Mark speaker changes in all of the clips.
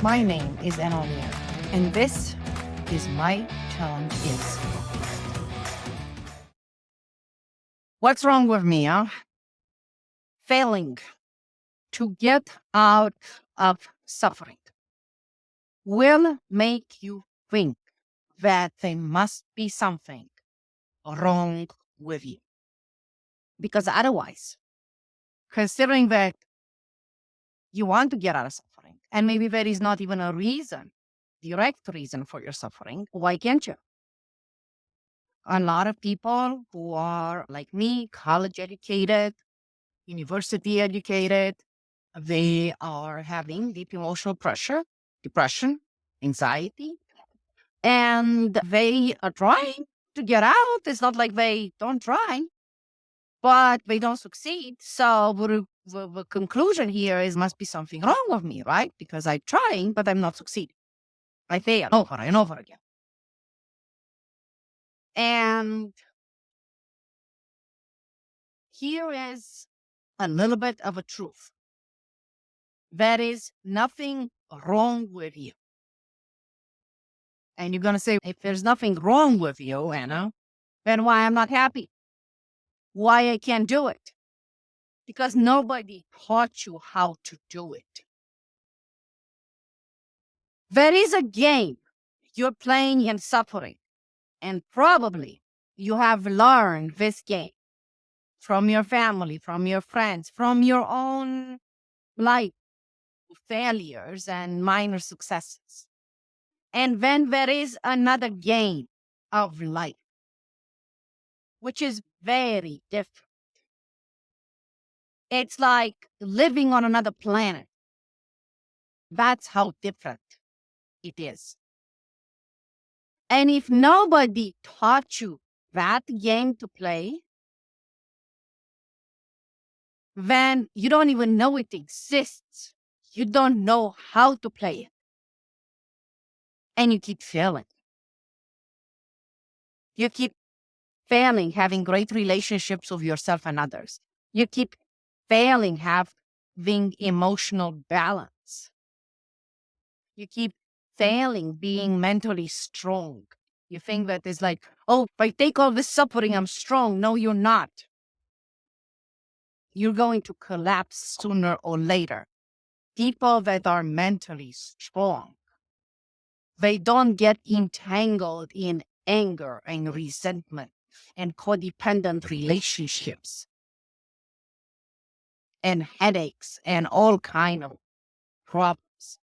Speaker 1: My name is Enolia, and this is my challenge is. What's wrong with me, huh? Failing to get out of suffering will make you think that there must be something wrong with you. Because otherwise, considering that you want to get out of suffering, and maybe there is not even a reason, direct reason for your suffering, why can't you? A lot of people who are like me, college educated, university educated, they are having deep emotional pressure, depression, anxiety, and they are trying to get out. It's not like they don't try, but they don't succeed. So the conclusion here is must be something wrong with me, right? Because I'm trying, but I'm not succeeding. I fail over and over again. And here is a little bit of a truth. There is nothing wrong with you. And you're going to say, if there's nothing wrong with you, Anna, then why I'm not happy? Why I can't do it? Because nobody taught you how to do it. There is a game you're playing in suffering, and probably you have learned this game from your family, from your friends, from your own life failures and minor successes. And then there is another game of life, which is very different. It's like living on another planet. That's how different it is. And if nobody taught you that game to play, then you don't even know it exists. You don't know how to play it. And you keep failing. You keep failing having great relationships with yourself and others. You keep failing having emotional balance. You keep failing being mentally strong. You think that it's like, oh, if I take all this suffering, I'm strong. No, you're not. You're going to collapse sooner or later. People that are mentally strong, they don't get entangled in anger and resentment and codependent relationships and headaches and all kind of problems.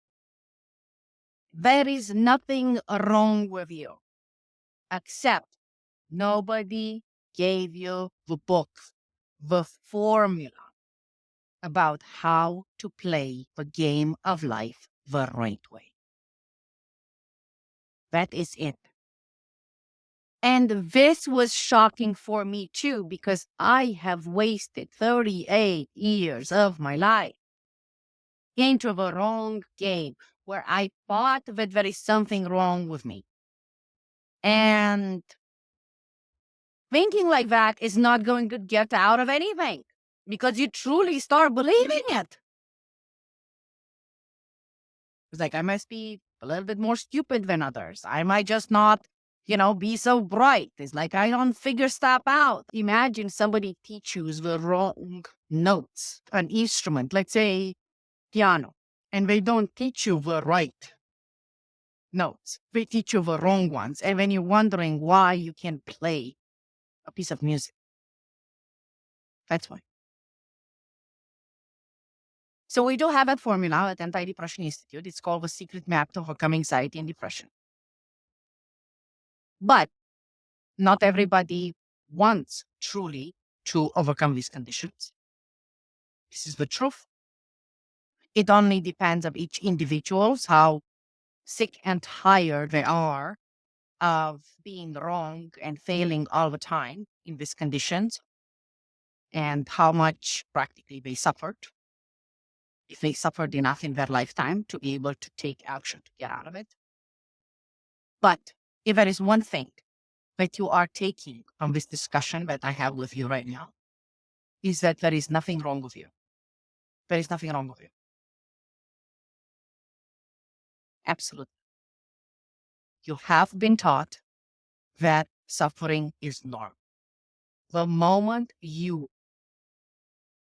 Speaker 1: There is nothing wrong with you, except nobody gave you the book, the formula about how to play the game of life the right way. That is it. And this was shocking for me too, because I have wasted 38 years of my life into the wrong game where I thought that there is something wrong with me. And thinking like that is not going to get out of anything because you truly start believing it. It's like, I must be a little bit more stupid than others. I might just not, be so bright. It's like, I don't figure stuff out. Imagine somebody teach you the wrong notes, an instrument, let's say piano, and they don't teach you the right notes. They teach you the wrong ones. And then you're wondering why you can't play a piece of music. That's why. So we do have a formula at Anti-Depression Institute. It's called the Secret Map to Overcome Anxiety and Depression. But not everybody wants truly to overcome these conditions. This is the truth. It only depends on each individual's how sick and tired they are of being wrong and failing all the time in these conditions, and how much practically they suffered. If they suffered enough in their lifetime to be able to take action to get out of it. But if there is one thing that you are taking from this discussion that I have with you right now, is that there is nothing wrong with you. There is nothing wrong with you. Absolutely. You have been taught that suffering is normal. The moment you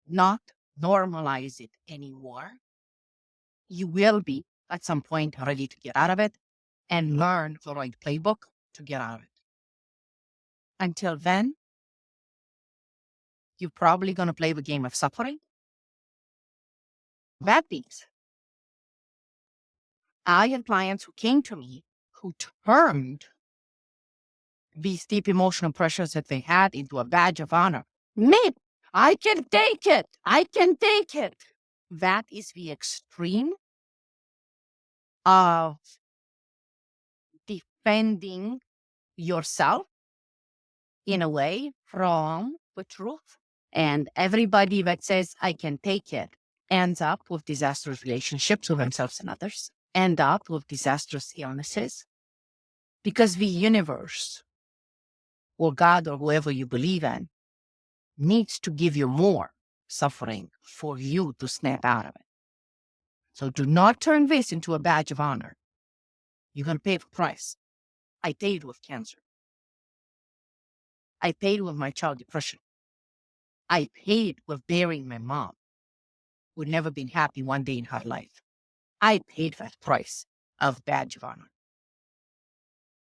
Speaker 1: not normalize it anymore, you will be at some point ready to get out of it and learn the right playbook to get out of it. Until then, you're probably going to play the game of suffering. That means I had clients who came to me who turned these deep emotional pressures that they had into a badge of honor. Me, I can take it. I can take it. That is the extreme of defending yourself in a way from the truth. And everybody that says, I can take it, ends up with disastrous relationships with themselves and others, end up with disastrous illnesses, because the universe or God or whoever you believe in needs to give you more suffering for you to snap out of it. So do not turn this into a badge of honor. You're going to pay the price. I paid with cancer. I paid with my child depression. I paid with burying my mom, who had never been happy one day in her life. I paid that price of badge of honor.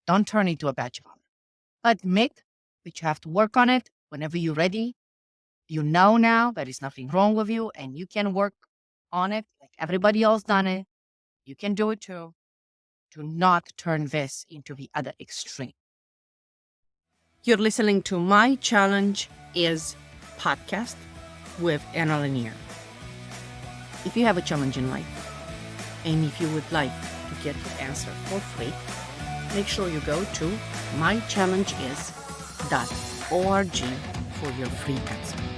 Speaker 1: Don't turn it into a badge of honor. Admit that you have to work on it whenever you're ready. You know now there is nothing wrong with you and you can work on it like everybody else done it. You can do it too. Do not turn this into the other extreme. You're listening to My Challenge Is podcast with Anna Lanier. If you have a challenge in life and if you would like to get your answer for free, make sure you go to mychallengeis.org for your free answer.